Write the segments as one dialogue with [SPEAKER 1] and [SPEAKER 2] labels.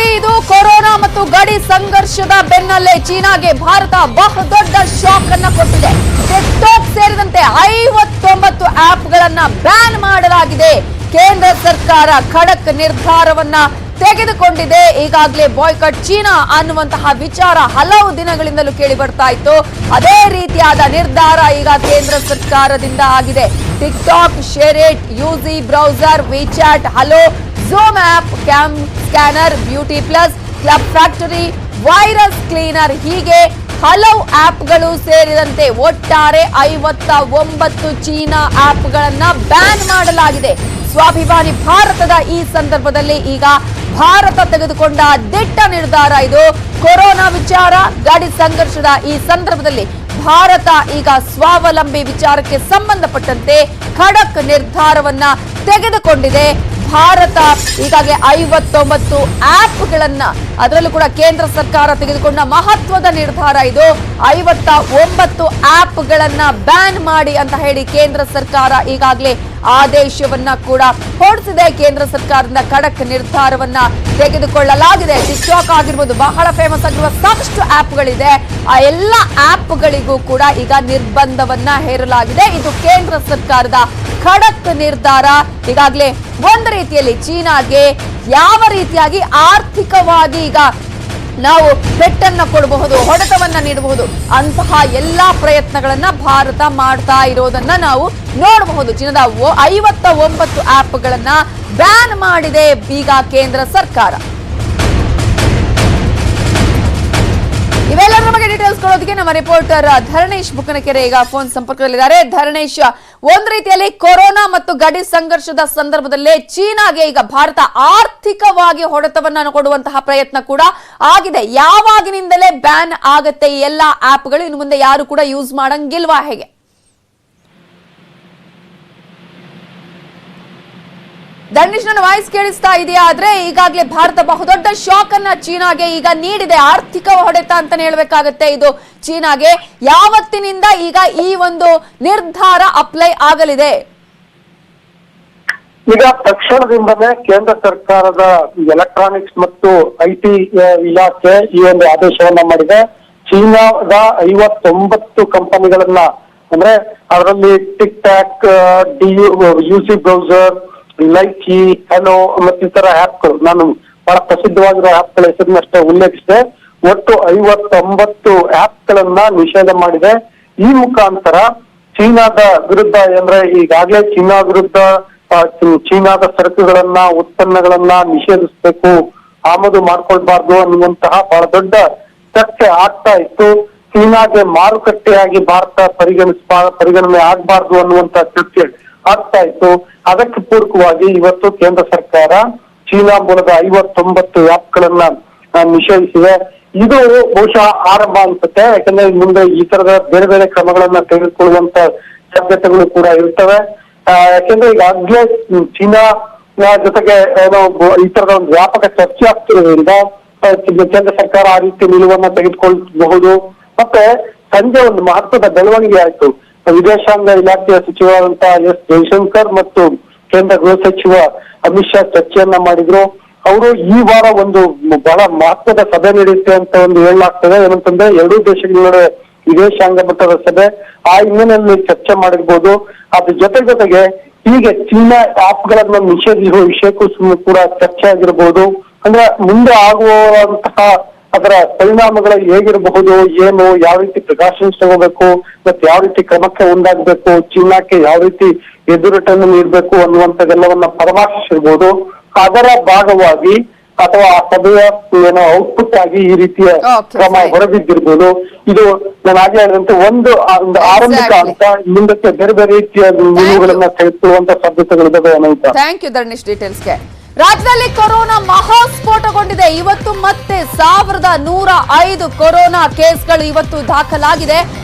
[SPEAKER 1] ಸುದ್ದಿ ಇದು ಕೊರೋನಾ ಮತ್ತು ಗಡಿ ಸಂಘರ್ಷದ ಬೆನ್ನಲ್ಲೇ ಚೀನಾಗೆ ಭಾರತ ಬಹುದೊಡ್ಡ ಶಾಕ್ ಅನ್ನ ಕೊಟ್ಟಿದೆ. ಟಿಕ್ಟಾಕ್ ಸೇರಿದಂತೆ 59 ಆಪ್ಗಳನ್ನ ಬ್ಯಾನ್ ಮಾಡಲಾಗಿದೆ. ಕೇಂದ್ರ ಸರ್ಕಾರ ಖಡಕ್ ನಿರ್ಧಾರವನ್ನ ತೆಗೆದುಕೊಂಡಿದೆ. ಈಗಾಗಲೇ ಬಾಯ್ಕಾಟ್ ಚೀನಾ ಅನ್ನುವಂತಹ ವಿಚಾರ ಹಲವು ದಿನಗಳಿಂದಲೂ ಕೇಳಿ ಬರ್ತಾ ಇತ್ತು. ಅದೇ ರೀತಿಯಾದ ನಿರ್ಧಾರ ಈಗ ಕೇಂದ್ರ ಸರ್ಕಾರದಿಂದ ಆಗಿದೆ. TikTok, SHAREit, UC browser, WeChat, Helo, Zoom app, CamScanner, BeautyPlus, Club Factory, virus cleaner ಹೀಗೆ ಹಲವು ಆಪ್ಗಳು ಸೇರಿದಂತೆ ಒಟ್ಟಾರೆ 59 ಚೀನಾ ಆಪ್ಗಳನ್ನ ಬ್ಯಾನ್ ಮಾಡಲಾಗಿದೆ. ಸ್ವಾಭಿಮಾನಿ ಭಾರತದ ಈ ಸಂದರ್ಭದಲ್ಲಿ ಈಗ ಭಾರತ ತೆಗೆದುಕೊಂಡ ದಿಟ್ಟ ನಿರ್ಧಾರ ಇದು. ಕೊರೋನಾ ವಿಚಾರ, ಗಡಿ ಸಂಘರ್ಷದ ಈ ಸಂದರ್ಭದಲ್ಲಿ ಭಾರತ ಈಗ ಸ್ವಾವಲಂಬಿ ವಿಚಾರಕ್ಕೆ ಸಂಬಂಧಪಟ್ಟಂತೆ ಖಡಕ್ ನಿರ್ಧಾರವನ್ನ ತೆಗೆದುಕೊಂಡಿದೆ. ಭಾರತ ಈಗಾಗಲೇ 59 ಆಪ್ಗಳನ್ನ, ಅದರಲ್ಲೂ ಕೂಡ ಕೇಂದ್ರ ಸರ್ಕಾರ ತೆಗೆದುಕೊಂಡ ಮಹತ್ವದ ನಿರ್ಧಾರ ಇದು. 59 ಆಪ್ಗಳನ್ನ ಬ್ಯಾನ್ ಮಾಡಿ ಅಂತ ಹೇಳಿ ಕೇಂದ್ರ ಸರ್ಕಾರ ಈಗಾಗಲೇ ಆದೇಶವನ್ನ ಕೂಡ ಹೊರಡಿಸಿದೆ. ಕೇಂದ್ರ ಸರ್ಕಾರದಿಂದ ಖಡಕ್ ನಿರ್ಧಾರವನ್ನ ತೆಗೆದುಕೊಳ್ಳಲಾಗಿದೆ. ಟಿಕ್ಟಾಕ್ ಆಗಿರ್ಬೋದು, ಬಹಳ ಫೇಮಸ್ ಆಗಿರುವ ಸಾಕಷ್ಟು ಆಪ್ಗಳಿದೆ. ಆ ಎಲ್ಲ ಆಪ್ಗಳಿಗೂ ಕೂಡ ಈಗ ನಿರ್ಬಂಧವನ್ನ ಹೇರಲಾಗಿದೆ. ಇದು ಕೇಂದ್ರ ಸರ್ಕಾರದ ಖಡಕ್ ನಿರ್ಧಾರ. ಈಗಾಗಲೇ ಒಂದು ರೀತಿಯಲ್ಲಿ ಚೀನಾಗೆ ಯಾವ ರೀತಿಯಾಗಿ ಆರ್ಥಿಕವಾಗಿ ಈಗ ನಾವು ಪೆಟ್ಟನ್ನ ಕೊಡಬಹುದು, ಹೊಡೆತವನ್ನ ನೀಡಬಹುದು, ಅಂತಹ ಎಲ್ಲಾ ಪ್ರಯತ್ನಗಳನ್ನ ಭಾರತ ಮಾಡ್ತಾ ಇರೋದನ್ನ ನಾವು ನೋಡಬಹುದು. ಚೀನಾದ 59 ಆಪ್ಗಳನ್ನ ಬ್ಯಾನ್ ಮಾಡಿದೆ ಈಗ ಕೇಂದ್ರ ಸರ್ಕಾರ. ಇವೆಲ್ಲರ ಬಗ್ಗೆ ಡೀಟೇಲ್ಸ್ ಕೊಡೋದಕ್ಕೆ ನಮ್ಮ ರಿಪೋರ್ಟರ್ ಧರಣೇಶ್ ಬುಕ್ಕನಕೆರೆ ಈಗ ಫೋನ್ ಸಂಪರ್ಕದಲ್ಲಿದ್ದಾರೆ. ಧರಣೇಶ್, ಒಂದು ರೀತಿಯಲ್ಲಿ ಕೊರೋನಾ ಮತ್ತು ಗಡಿ ಸಂಘರ್ಷದ ಸಂದರ್ಭದಲ್ಲೇ ಚೀನಾಗೆ ಈಗ ಭಾರತ ಆರ್ಥಿಕವಾಗಿ ಹೊಡೆತವನ್ನ ಕೊಡುವಂತಹ ಪ್ರಯತ್ನ ಕೂಡ ಆಗಿದೆ. ಯಾವಾಗಿನಿಂದಲೇ ಬ್ಯಾನ್ ಆಗತ್ತೆ ಈ ಎಲ್ಲಾ ಆಪ್ಗಳು? ಇನ್ನು ಮುಂದೆ ಯಾರು ಕೂಡ ಯೂಸ್ ಮಾಡಂಗಿಲ್ವಾ, ಹೇಗೆ? ಧರಣೇಶ್, ನನ್ನ ವಾಯ್ಸ್ ಕೇಳಿಸ್ತಾ ಇದೆಯಾ? ಆದ್ರೆ ಈಗಾಗಲೇ ಭಾರತ ಬಹುದೊಡ್ಡ ಶಾಕ್ ಅನ್ನ ಚೀನಾಗೆ ಈಗ ನೀಡಿದೆ. ಆರ್ಥಿಕ ಹೊಡೆತ ಅಂತಾನೆ ಹೇಳ್ಬೇಕಾಗತ್ತೆ ಇದು ಚೀನಾಗೆ. ಯಾವತ್ತಿನಿಂದ ಈಗ ಈ ಒಂದು ನಿರ್ಧಾರ ಅಪ್ಲೈ ಆಗಲಿದೆ?
[SPEAKER 2] ಈಗ ತಕ್ಷಣದಿಂದಲೇ ಕೇಂದ್ರ ಸರ್ಕಾರದ ಎಲೆಕ್ಟ್ರಾನಿಕ್ಸ್ ಮತ್ತು ಐಟಿ ಇಲಾಖೆ ಈ ಒಂದು ಆದೇಶವನ್ನ ಮಾಡಿದೆ. ಚೀನಾದ 59 ಕಂಪನಿಗಳನ್ನ, ಅಂದ್ರೆ ಅದರಲ್ಲಿ TikTok, UC browser, Likee, Helo ಮತ್ತಿತರ ಆಪ್ಗಳು, ನಾನು ಬಹಳ ಪ್ರಸಿದ್ಧವಾಗಿರೋ ಆಪ್ಗಳ ಹೆಸರಿನಷ್ಟೇ ಉಲ್ಲೇಖಿಸಿದೆ. ಒಟ್ಟು 59 ಆಪ್ಗಳನ್ನ ನಿಷೇಧ ಮಾಡಿದೆ. ಈ ಮುಖಾಂತರ ಚೀನಾದ ವಿರುದ್ಧ, ಅಂದ್ರೆ ಈಗಾಗಲೇ ಚೀನಾ ವಿರುದ್ಧ ಚೀನಾದ ಸರಕುಗಳನ್ನ, ಉತ್ಪನ್ನಗಳನ್ನ ನಿಷೇಧಿಸಬೇಕು, ಆಮದು ಮಾಡ್ಕೊಳ್ಬಾರ್ದು ಅನ್ನುವಂತಹ ಬಹಳ ದೊಡ್ಡ ಚರ್ಚೆ ಆಗ್ತಾ ಇತ್ತು. ಚೀನಾಗೆ ಮಾರುಕಟ್ಟೆಯಾಗಿ ಭಾರತ ಪರಿಗಣನೆ ಆಗ್ಬಾರ್ದು ಅನ್ನುವಂತ ಚರ್ಚೆ ಆಗ್ತಾ ಇತ್ತು. ಅದಕ್ಕೆ ಪೂರಕವಾಗಿ ಇವತ್ತು ಕೇಂದ್ರ ಸರ್ಕಾರ ಚೀನಾ ಮೂಲದ 59 ಆಪ್ಗಳನ್ನ ನಿಷೇಧಿಸಿದೆ. ಇದು ಬಹುಶಃ ಆರಂಭ ಅನ್ಸುತ್ತೆ. ಯಾಕಂದ್ರೆ ಮುಂದೆ ಈ ತರದ ಬೇರೆ ಬೇರೆ ಕ್ರಮಗಳನ್ನ ತೆಗೆದುಕೊಳ್ಳುವಂತ ಸಾಧ್ಯತೆಗಳು ಕೂಡ ಇರ್ತವೆ. ಯಾಕಂದ್ರೆ ಈಗಾಗಲೇ ಚೀನಾ ಜೊತೆಗೆ ಏನೋ ಈ ತರದ ಒಂದು ವ್ಯಾಪಕ ಚರ್ಚೆ ಆಗ್ತಿರೋದ್ರಿಂದ ಕೇಂದ್ರ ಸರ್ಕಾರ ಆ ರೀತಿ ನಿಲುವನ್ನ ತೆಗೆದುಕೊಳ್ಳಬಹುದು. ಮತ್ತೆ ಸಂಜೆ ಒಂದು ಮಹತ್ವದ ಬೆಳವಣಿಗೆ ಆಯ್ತು. ವಿದೇಶಾಂಗ ಇಲಾಖೆಯ ಸಚಿವರಾದಂತಹ ಎಸ್ ಜೈಶಂಕರ್ ಮತ್ತು ಕೇಂದ್ರ ಗೃಹ ಸಚಿವ ಅಮಿತ್ ಶಾ ಚರ್ಚೆಯನ್ನ ಮಾಡಿದ್ರು. ಅವರು ಈ ವಾರ ಒಂದು ಬಹಳ ಮಹತ್ವದ ಸಭೆ ನಡೆಯುತ್ತೆ ಅಂತ ಒಂದು ಹೇಳಲಾಗ್ತದೆ. ಏನಂತಂದ್ರೆ ಎರಡೂ ದೇಶಗಳ ನಡುವೆ ವಿದೇಶಾಂಗ ಮಟ್ಟದ ಸಭೆ, ಆ ಹಿನ್ನೆಲೆಯಲ್ಲಿ ಚರ್ಚೆ ಮಾಡಿರ್ಬೋದು. ಅದ್ರ ಜೊತೆಗೆ ಹೀಗೆ ಚೀನಾ ಆಪ್ಗಳನ್ನ ನಿಷೇಧಿಸುವ ವಿಷಯಕ್ಕೂ ಕೂಡ ಚರ್ಚೆ ಆಗಿರ್ಬೋದು. ಅಂದ್ರೆ ಮುಂದೆ ಆಗುವಂತಹ ಅದರ ಪರಿಣಾಮಗಳು ಹೇಗಿರಬಹುದು, ಏನು, ಯಾವ ರೀತಿ ಪ್ರಿಕಾಷನ್ಸ್ ತಗೋಬೇಕು, ಮತ್ತೆ ಯಾವ ರೀತಿ ಕ್ರಮಕ್ಕೆ ಮುಂದಾಗಬೇಕು, ಚೀನಾಕ್ಕೆ ಯಾವ ರೀತಿ ಎದುರಿಟನ್ನು ನೀಡಬೇಕು ಅನ್ನುವಂಥದ್ದೆಲ್ಲವನ್ನ ಪರಾಮರ್ಶಿಸಿರ್ಬೋದು. ಅದರ ಭಾಗವಾಗಿ ಅಥವಾ ಆ ಸಭೆಯ ಏನೋ ಔಟ್ಪುಟ್ ಆಗಿ ಈ ರೀತಿಯ ಕ್ರಮ ಹೊರಬಿದ್ದಿರ್ಬೋದು. ಇದು ನಾನು ಹಾಗೆ ಹೇಳಿದಂತೆ ಒಂದು ಆರಂಭಿಕ ಹಂತ. ಮುಂದಕ್ಕೆ ಬೇರೆ ಬೇರೆ ರೀತಿಯ ನಿಲುವುಗಳನ್ನ ತೆಗೆದುಕೊಳ್ಳುವಂತ ಸಾಧ್ಯತೆಗಳಿದ್ದಾವೆ ಅನ್ನೋದು.
[SPEAKER 1] ಥ್ಯಾಂಕ್ ಯು ಧರಣೇಶ್ ಡೀಟೇಲ್ಸ್ಗೆ. ರಾಜ್ಯದಲ್ಲಿ ಕೊರೋನಾ ಮಹಾಸ್ಫೋಟಗೊಂಡಿದೆ. ಇವತ್ತು ಮತ್ತೆ 1105 ಕೊರೋನಾ ಕೇಸ್ಗಳು ಇವತ್ತು ದಾಖಲಾಗಿದೆ.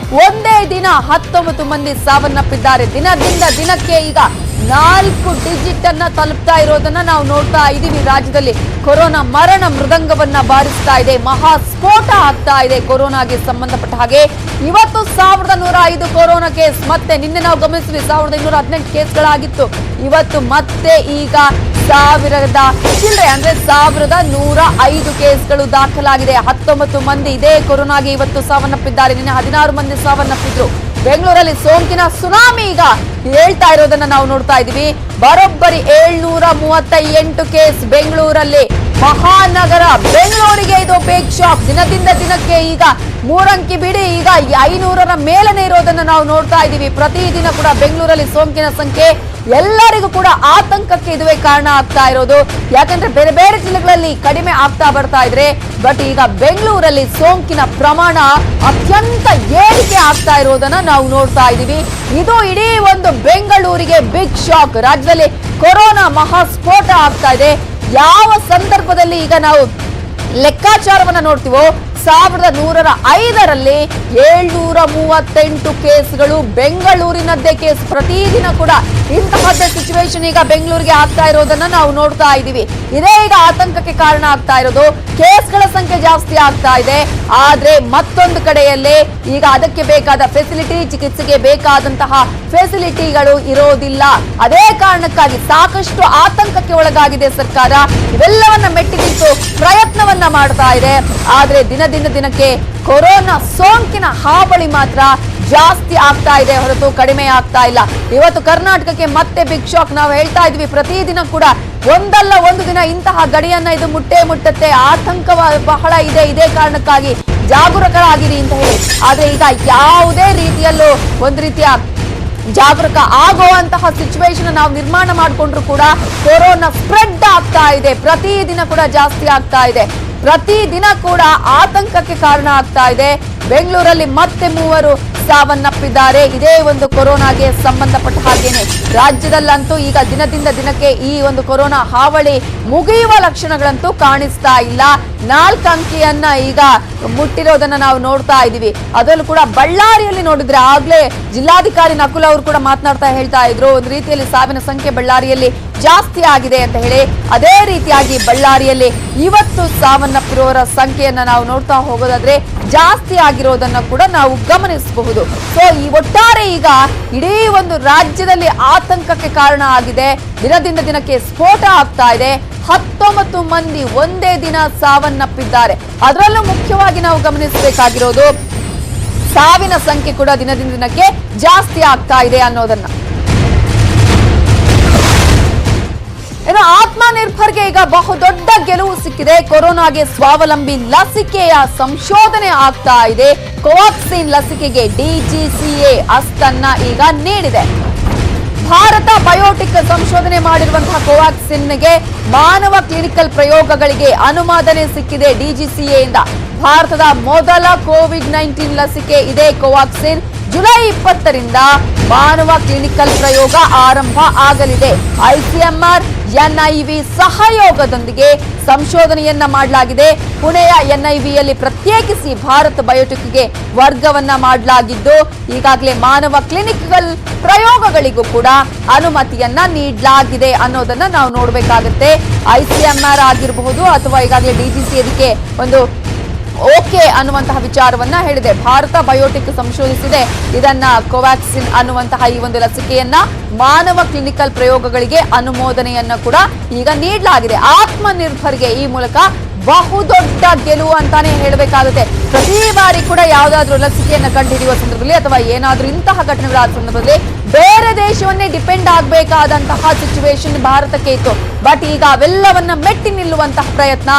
[SPEAKER 1] ಒಂದೇ ದಿನ 19 ಮಂದಿ ಸಾವನ್ನಪ್ಪಿದ್ದಾರೆ. ದಿನದಿಂದ ದಿನಕ್ಕೆ ಈಗ 4 ಡಿಜಿಟ್ ಅನ್ನ ತಲುಪ್ತಾ ಇರೋದನ್ನ ನಾವು ನೋಡ್ತಾ ಇದೀವಿ. ರಾಜ್ಯದಲ್ಲಿ ಕೊರೋನಾ ಮರಣ ಮೃದಂಗವನ್ನ ಬಾರಿಸ್ತಾ ಇದೆ, ಮಹಾ ಸ್ಫೋಟ ಆಗ್ತಾ ಇದೆ ಕೊರೋನಾಗೆ ಸಂಬಂಧಪಟ್ಟ ಹಾಗೆ. ಇವತ್ತು 1105 ಕೊರೋನಾ ಕೇಸ್, ಮತ್ತೆ ನಿನ್ನೆ ನಾವು ಗಮನಿಸಿದ್ವಿ 1218 ಕೇಸ್ಗಳಾಗಿತ್ತು. ಇವತ್ತು ಮತ್ತೆ ಈಗ 1000ದ ಚಿಲ್ಲರೆ ಅಂದ್ರೆ 1105 ಕೇಸ್ಗಳು ದಾಖಲಾಗಿದೆ. 19 ಮಂದಿ ಇದೇ ಕೊರೋನಾಗೆ ಇವತ್ತು ಸಾವನ್ನಪ್ಪಿದ್ದಾರೆ. ನಿನ್ನೆ 16 ಮಂದಿ ಸಾವನ್ನಪ್ಪಿದ್ರು. ಬೆಂಗಳೂರಲ್ಲಿ ಸೋಂಕಿನ ಸುನಾಮಿ ಈಗ ಹೇಳ್ತಾ ಇರೋದನ್ನ ನಾವು ನೋಡ್ತಾ ಇದೀವಿ. ಬರೋಬ್ಬರಿ 738 ಕೇಸ್ ಬೆಂಗಳೂರಲ್ಲಿ. ಮಹಾನಗರ ಬೆಂಗಳೂರಿಗೆ ಇದು ಬಿಗ್ ಶಾಕ್. ದಿನದಿಂದ ದಿನಕ್ಕೆ ಈಗ 3 ಅಂಕಿ ಬಿಡಿ, ಈಗ 500ರ ಮೇಲನೆ ಇರೋದನ್ನ ನಾವು ನೋಡ್ತಾ ಇದೀವಿ. ಪ್ರತಿದಿನ ಕೂಡ ಬೆಂಗಳೂರಲ್ಲಿ ಸೋಂಕಿನ ಸಂಖ್ಯೆ ಎಲ್ಲರಿಗೂ ಕೂಡ ಆತಂಕಕ್ಕೆ ಇದುವೇ ಕಾರಣ ಆಗ್ತಾ ಇರೋದು. ಯಾಕಂದ್ರೆ ಬೇರೆ ಬೇರೆ ಜಿಲ್ಲೆಗಳಲ್ಲಿ ಕಡಿಮೆ ಆಗ್ತಾ ಬರ್ತಾ ಇದ್ರೆ, ಬಟ್ ಈಗ ಬೆಂಗಳೂರಲ್ಲಿ ಸೋಂಕಿನ ಪ್ರಮಾಣ ಅತ್ಯಂತ ಏರಿಕೆ ಆಗ್ತಾ ಇರೋದನ್ನ ನಾವು ನೋಡ್ತಾ ಇದೀವಿ. ಇದು ಇಡೀ ಒಂದು ಬೆಂಗಳೂರಿಗೆ ಬಿಗ್ ಶಾಕ್. ರಾಜ್ಯದಲ್ಲಿ ಕೊರೋನಾ ಮಹಾಸ್ಫೋಟ ಆಗ್ತಾ ಇದೆ. ಯಾವ ಸಂದರ್ಭದಲ್ಲಿ ಈಗ ನಾವು ಲೆಕ್ಕಾಚಾರವನ್ನ ನೋಡ್ತೀವೋ 1105ರಲ್ಲಿ 738 ಕೇಸ್ಗಳು ಬೆಂಗಳೂರಿನದ್ದೇ ಕೇಸ್. ಪ್ರತಿದಿನ ಕೂಡ ಇಂತಹದ್ದೇ ಸಿಚುವೇಶನ್ ಈಗ ಬೆಂಗಳೂರಿಗೆ ಆಗ್ತಾ ಇರೋದನ್ನ ನಾವು ನೋಡ್ತಾ ಇದ್ದೀವಿ. ಇದೇ ಈಗ ಆತಂಕಕ್ಕೆ ಕಾರಣ ಆಗ್ತಾ ಇರೋದು. ಕೇಸ್ಗಳ ಸಂಖ್ಯೆ ಜಾಸ್ತಿ ಆಗ್ತಾ ಇದೆ, ಆದ್ರೆ ಮತ್ತೊಂದು ಕಡೆಯಲ್ಲಿ ಈಗ ಅದಕ್ಕೆ ಬೇಕಾದ ಫೆಸಿಲಿಟಿ, ಚಿಕಿತ್ಸೆಗೆ ಬೇಕಾದಂತಹ ಫೆಸಿಲಿಟಿಗಳು ಇರೋದಿಲ್ಲ. ಅದೇ ಕಾರಣಕ್ಕಾಗಿ ಸಾಕಷ್ಟು ಆತಂಕಕ್ಕೆ ಒಳಗಾಗಿದೆ ಸರ್ಕಾರ. ಇವೆಲ್ಲವನ್ನ ಮೆಟ್ಟಿ ನಿಂತು ಪ್ರಯತ್ನವನ್ನ ಮಾಡ್ತಾ ಇದೆ. ಆದ್ರೆ ದಿನಕ್ಕೆ ಕೊರೋನಾ ಸೋಂಕಿನ ಹಾವಳಿ ಮಾತ್ರ ಜಾಸ್ತಿ ಆಗ್ತಾ ಇದೆ ಹೊರತು ಕಡಿಮೆ ಆಗ್ತಾ ಇಲ್ಲ. ಇವತ್ತು ಕರ್ನಾಟಕಕ್ಕೆ ಮತ್ತೆ ಬಿಗ್ ಶಾಕ್. ನಾವು ಹೇಳ್ತಾ ಇದ್ವಿ ಪ್ರತಿದಿನ ಕೂಡ ಒಂದಲ್ಲ ಒಂದು ದಿನ ಇಂತಹ ಗಡಿಯನ್ನ ಇದು ಮುಟ್ಟುತ್ತೆ. ಆತಂಕ ಬಹಳ ಇದೆ, ಇದೇ ಕಾರಣಕ್ಕಾಗಿ ಜಾಗರೂಕರಾಗಿರಿ ಅಂತ ಹೇಳಿ. ಆದ್ರೆ ಈಗ ಯಾವುದೇ ರೀತಿಯಲ್ಲೂ ಒಂದು ರೀತಿಯ ಜಾಗರೂಕ ಆಗುವಂತಹ ಸಿಚುವೇಶನ್ ನಾವು ನಿರ್ಮಾಣ ಮಾಡಿಕೊಂಡ್ರು ಕೂಡ ಕೊರೋನಾ ಸ್ಪ್ರೆಡ್ ಆಗ್ತಾ ಇದೆ. ಪ್ರತಿದಿನ ಕೂಡ ಜಾಸ್ತಿ ಆಗ್ತಾ ಇದೆ. ಪ್ರತಿದಿನ ಕೂಡ ಆತಂಕಕ್ಕೆ ಕಾರಣ ಆಗ್ತಾ ಇದೆ. ಬೆಂಗಳೂರಲ್ಲಿ ಮತ್ತೆ 3 ಸಾವನ್ನಪ್ಪಿದ್ದಾರೆ. ಇದೇ ಒಂದು ಕೊರೋನಾಗೆ ಸಂಬಂಧಪಟ್ಟ ಹಾಗೇನೆ ರಾಜ್ಯದಲ್ಲಂತೂ ಈಗ ದಿನದಿಂದ ದಿನಕ್ಕೆ ಈ ಒಂದು ಕೊರೋನಾ ಹಾವಳಿ ಮುಗಿಯುವ ಲಕ್ಷಣಗಳಂತೂ ಕಾಣಿಸ್ತಾ ಇಲ್ಲ. 4 ಅಂಕಿಯನ್ನ ಈಗ ಮುಟ್ಟಿರೋದನ್ನ ನಾವು ನೋಡ್ತಾ ಇದೀವಿ. ಅದರಲ್ಲೂ ಕೂಡ ಬಳ್ಳಾರಿಯಲ್ಲಿ ನೋಡಿದ್ರೆ ಆಗ್ಲೇ ಜಿಲ್ಲಾಧಿಕಾರಿ ನಕುಲ್ ಅವರು ಕೂಡ ಮಾತನಾಡ್ತಾ ಹೇಳ್ತಾ ಇದ್ರು, ಒಂದು ರೀತಿಯಲ್ಲಿ ಸಾವಿನ ಸಂಖ್ಯೆ ಬಳ್ಳಾರಿಯಲ್ಲಿ ಜಾಸ್ತಿ ಆಗಿದೆ ಅಂತ ಹೇಳಿ. ಅದೇ ರೀತಿಯಾಗಿ ಬಳ್ಳಾರಿಯಲ್ಲಿ ಇವತ್ತು ಸಾವನ್ನಪ್ಪಿರುವವರ ಸಂಖ್ಯೆಯನ್ನ ನಾವು ನೋಡ್ತಾ ಹೋಗೋದಾದ್ರೆ ಜಾಸ್ತಿ ಆಗಿರೋದನ್ನ ಕೂಡ ನಾವು ಗಮನಿಸಬಹುದು. ಸೊ ಈ ಒಟ್ಟಾರೆ ಈಗ ಇಡೀ ಒಂದು ರಾಜ್ಯದಲ್ಲಿ ಆತಂಕಕ್ಕೆ ಕಾರಣ ಆಗಿದೆ. ದಿನದಿಂದ ದಿನಕ್ಕೆ ಸ್ಫೋಟ ಆಗ್ತಾ ಇದೆ. 19 ಮಂದಿ ಒಂದೇ ದಿನ ಸಾವನ್ನಪ್ಪಿದ್ದಾರೆ. ಅದರಲ್ಲೂ ಮುಖ್ಯವಾಗಿ ನಾವು ಗಮನಿಸಬೇಕಾಗಿರೋದು ಸಾವಿನ ಸಂಖ್ಯೆ ಕೂಡ ದಿನದಿಂದ ದಿನಕ್ಕೆ ಜಾಸ್ತಿ ಆಗ್ತಾ ಇದೆ ಅನ್ನೋದನ್ನ. ಇನ್ನು ಆತ್ಮನಿರ್ಭರ್ಗೆ ಈಗ ಬಹುದೊಡ್ಡ ಗೆಲುವು ಸಿಕ್ಕಿದೆ. ಕೊರೋನಾಗೆ ಸ್ವಾವಲಂಬಿ ಲಸಿಕೆಯ ಸಂಶೋಧನೆ ಆಗ್ತಾ ಇದೆ. ಕೋವಾಕ್ಸಿನ್ ಲಸಿಕೆಗೆ ಡಿಜಿಸಿಎ ಅಸ್ತನ್ನ ಈಗ ನೀಡಿದೆ. ಭಾರತ ಬಯೋಟೆಕ್ ಸಂಶೋಧನೆ ಮಾಡಿರುವಂತಹ ಕೋವಾಕ್ಸಿನ್ಗೆ ಮಾನವ ಕ್ಲಿನಿಕಲ್ ಪ್ರಯೋಗಗಳಿಗೆ ಅನುಮೋದನೆ ಸಿಕ್ಕಿದೆ ಡಿಜಿಸಿಎ ಇಂದ. ಭಾರತದ ಮೊದಲ ಕೋವಿಡ್-19 ಲಸಿಕೆ ಇದೆ ಕೋವಾಕ್ಸಿನ್. ಜುಲೈ 20ರಿಂದ ಮಾನವ ಕ್ಲಿನಿಕಲ್ ಪ್ರಯೋಗ ಆರಂಭ ಆಗಲಿದೆ. ಐಸಿಎಂಆರ್ ಎನ್ಐವಿ ಸಹಯೋಗದೊಂದಿಗೆ ಸಂಶೋಧನೆಯನ್ನ ಮಾಡಲಾಗಿದೆ. ಪುಣೆಯ ಎನ್ಐವಿಯಲ್ಲಿ ಪ್ರತ್ಯೇಕಿಸಿ ಭಾರತ್ ಬಯೋಟೆಕ್ಗೆ ವರ್ಗವನ್ನ ಮಾಡಲಾಗಿದ್ದು, ಈಗಾಗಲೇ ಮಾನವ ಕ್ಲಿನಿಕಲ್ ಪ್ರಯೋಗಗಳಿಗೂ ಕೂಡ ಅನುಮತಿಯನ್ನ ನೀಡಲಾಗಿದೆ ಅನ್ನೋದನ್ನ ನಾವು ನೋಡಬೇಕಾಗುತ್ತೆ. ಐಸಿಎಂಆರ್ ಆಗಿರಬಹುದು ಅಥವಾ ಈಗಾಗಲೇ ಡಿಜಿಸಿ ಅದಕ್ಕೆ ಒಂದು ಓಕೆ ಅನ್ನುವಂತಹ ವಿಚಾರವನ್ನ ಹೇಳಿದೆ. ಭಾರತ ಬಯೋಟೆಕ್ ಸಂಶೋಧಿಸಿದೆ ಇದನ್ನ ಕೋವ್ಯಾಕ್ಸಿನ್ ಅನ್ನುವಂತಹ ಈ ಒಂದು ಲಸಿಕೆಯನ್ನ ಮಾನವ ಕ್ಲಿನಿಕಲ್ ಪ್ರಯೋಗಗಳಿಗೆ ಅನುಮೋದನೆಯನ್ನ ಕೂಡ ಈಗ ನೀಡಲಾಗಿದೆ. ಆತ್ಮನಿರ್ಭರ್ಗೆ ಈ ಮೂಲಕ ಬಹುದೊಡ್ಡ ಗೆಲುವು ಅಂತಾನೆ ಹೇಳಬೇಕಾಗುತ್ತೆ. ಪ್ರತಿ ಬಾರಿ ಕೂಡ ಯಾವುದಾದ್ರೂ ಲಸಿಕೆಯನ್ನ ಕಂಡುಹಿಡಿಯುವ ಸಂದರ್ಭದಲ್ಲಿ ಅಥವಾ ಏನಾದ್ರೂ ಇಂತಹ ಘಟನೆಗಳಾದ ಸಂದರ್ಭದಲ್ಲಿ ಬೇರೆ ದೇಶವನ್ನೇ ಡಿಪೆಂಡ್ ಆಗಬೇಕಾದಂತಹ ಸಿಚುವೇಶನ್ ಭಾರತಕ್ಕೆ ಇತ್ತು. ಬಟ್ ಈಗ ಅವೆಲ್ಲವನ್ನ ಮೆಟ್ಟಿ ನಿಲ್ಲುವಂತಹ ಪ್ರಯತ್ನ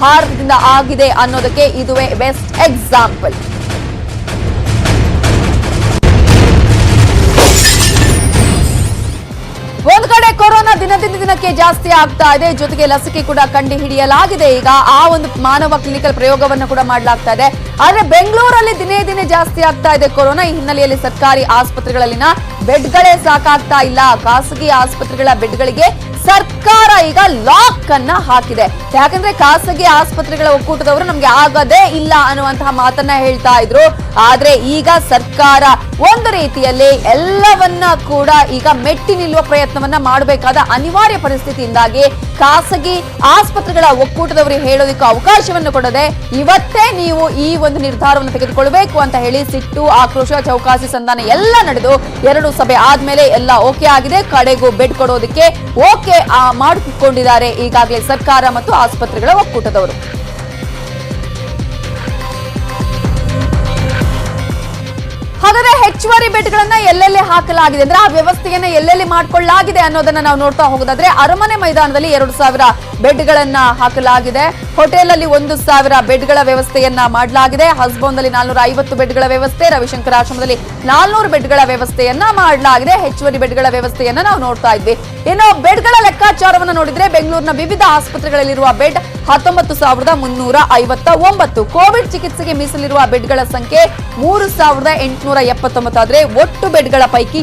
[SPEAKER 1] ಭಾರತದಿಂದ ಆಗಿದೆ ಅನ್ನೋದಕ್ಕೆ ಇದುವೇ ಬೆಸ್ಟ್ ಎಕ್ಸಾಂಪಲ್. ಒಂದು ಕಡೆ ಕೊರೋನಾ ದಿನದಿಂದ ದಿನಕ್ಕೆ ಜಾಸ್ತಿ ಆಗ್ತಾ ಇದೆ, ಜೊತೆಗೆ ಲಸಿಕೆ ಕೂಡ ಕಂಡುಹಿಡಿಯಲಾಗಿದೆ. ಈಗ ಆ ಒಂದು ಮಾನವ ಕ್ಲಿನಿಕಲ್ ಪ್ರಯೋಗವನ್ನು ಕೂಡ ಮಾಡಲಾಗ್ತಾ ಇದೆ. ಆದ್ರೆ ಬೆಂಗಳೂರಲ್ಲಿ ದಿನೇ ದಿನೇ ಜಾಸ್ತಿ ಆಗ್ತಾ ಇದೆ ಕೊರೋನಾ. ಈ ಹಿನ್ನೆಲೆಯಲ್ಲಿ ಸರ್ಕಾರಿ ಆಸ್ಪತ್ರೆಗಳಲ್ಲಿನ ಬೆಡ್ಗಳೇ ಸಾಕಾಗ್ತಾ ಇಲ್ಲ. ಖಾಸಗಿ ಆಸ್ಪತ್ರೆಗಳ ಬೆಡ್ಗಳಿಗೆ ಸರ್ಕಾರ ಈಗ ಲಾಕ್ ಅನ್ನ ಹಾಕಿದೆ. ಯಾಕಂದ್ರೆ ಖಾಸಗಿ ಆಸ್ಪತ್ರೆಗಳ ಒಕ್ಕೂಟದವರು ನಮ್ಗೆ ಆಗದೇ ಇಲ್ಲ ಅನ್ನುವಂತಹ ಮಾತನ್ನ ಹೇಳ್ತಾ ಇದ್ರು. ಆದ್ರೆ ಈಗ ಸರ್ಕಾರ ಒಂದು ರೀತಿಯಲ್ಲಿ ಎಲ್ಲವನ್ನ ಕೂಡ ಈಗ ಮೆಟ್ಟಿ ನಿಲ್ಲುವ ಪ್ರಯತ್ನವನ್ನ ಮಾಡಬೇಕಾದ ಅನಿವಾರ್ಯ ಪರಿಸ್ಥಿತಿಯಿಂದಾಗಿ ಖಾಸಗಿ ಆಸ್ಪತ್ರೆಗಳ ಒಕ್ಕೂಟದವರು ಹೇಳೋದಕ್ಕೆ ಅವಕಾಶವನ್ನು ಕೊಡದೆ ಇವತ್ತೇ ನೀವು ಈ ಒಂದು ನಿರ್ಧಾರವನ್ನು ತೆಗೆದುಕೊಳ್ಳಬೇಕು ಅಂತ ಹೇಳಿ ಸಿಟ್ಟು, ಆಕ್ರೋಶ, ಚೌಕಾಸಿ, ಸಂಧಾನ ಎಲ್ಲ ನಡೆದು 2 ಸಭೆ ಆದ್ಮೇಲೆ ಎಲ್ಲ ಓಕೆ ಆಗಿದೆ. ಕಡೆಗೂ ಬೆಡ್ ಕೊಡೋದಕ್ಕೆ ಓಕೆ ಮಾಡಿಕೊಂಡಿದ್ದಾರೆ ಈಗಾಗಲೇ ಸರ್ಕಾರ ಮತ್ತು ಆಸ್ಪತ್ರೆಗಳ ಒಕ್ಕೂಟದವರು. ಹಾಗಾದ್ರೆ ಹೆಚ್ಚುವರಿ ಬೆಡ್ಗಳನ್ನ ಎಲ್ಲೆಲ್ಲಿ ಹಾಕಲಾಗಿದೆ ಅಂದ್ರೆ ಆ ವ್ಯವಸ್ಥೆಯನ್ನ ಎಲ್ಲೆಲ್ಲಿ ಮಾಡಿಕೊಳ್ಳಲಾಗಿದೆ ಅನ್ನೋದನ್ನ ನಾವು ನೋಡ್ತಾ ಹೋಗೋದಾದ್ರೆ ಅರಮನೆ ಮೈದಾನದಲ್ಲಿ 2000 ಬೆಡ್ಗಳನ್ನ ಹಾಕಲಾಗಿದೆ. ಹೋಟೆಲ್ ಅಲ್ಲಿ 1000 ಬೆಡ್ಗಳ ವ್ಯವಸ್ಥೆಯನ್ನ ಮಾಡಲಾಗಿದೆ. ಹಸ್ಬೌಂದಲ್ಲಿ 450 ಬೆಡ್ಗಳ ವ್ಯವಸ್ಥೆ, ರವಿಶಂಕರ ಆಶ್ರಮದಲ್ಲಿ 400 ಬೆಡ್ಗಳ ವ್ಯವಸ್ಥೆಯನ್ನ ಮಾಡಲಾಗಿದೆ. ಹೆಚ್ಚುವರಿ ಬೆಡ್ಗಳ ವ್ಯವಸ್ಥೆಯನ್ನ ನಾವು ನೋಡ್ತಾ ಇದ್ವಿ. ಇನ್ನು ಬೆಡ್ಗಳ ಲೆಕ್ಕಾಚಾರವನ್ನು ನೋಡಿದ್ರೆ ಬೆಂಗಳೂರಿನ ವಿವಿಧ ಆಸ್ಪತ್ರೆಗಳಲ್ಲಿರುವ ಬೆಡ್ 19,359. ಕೋವಿಡ್ ಚಿಕಿತ್ಸೆಗೆ ಮೀಸಲಿರುವ ಬೆಡ್ಗಳ ಸಂಖ್ಯೆ 3,879 ಆದ್ರೆ ಒಟ್ಟು ಬೆಡ್ಗಳ ಪೈಕಿ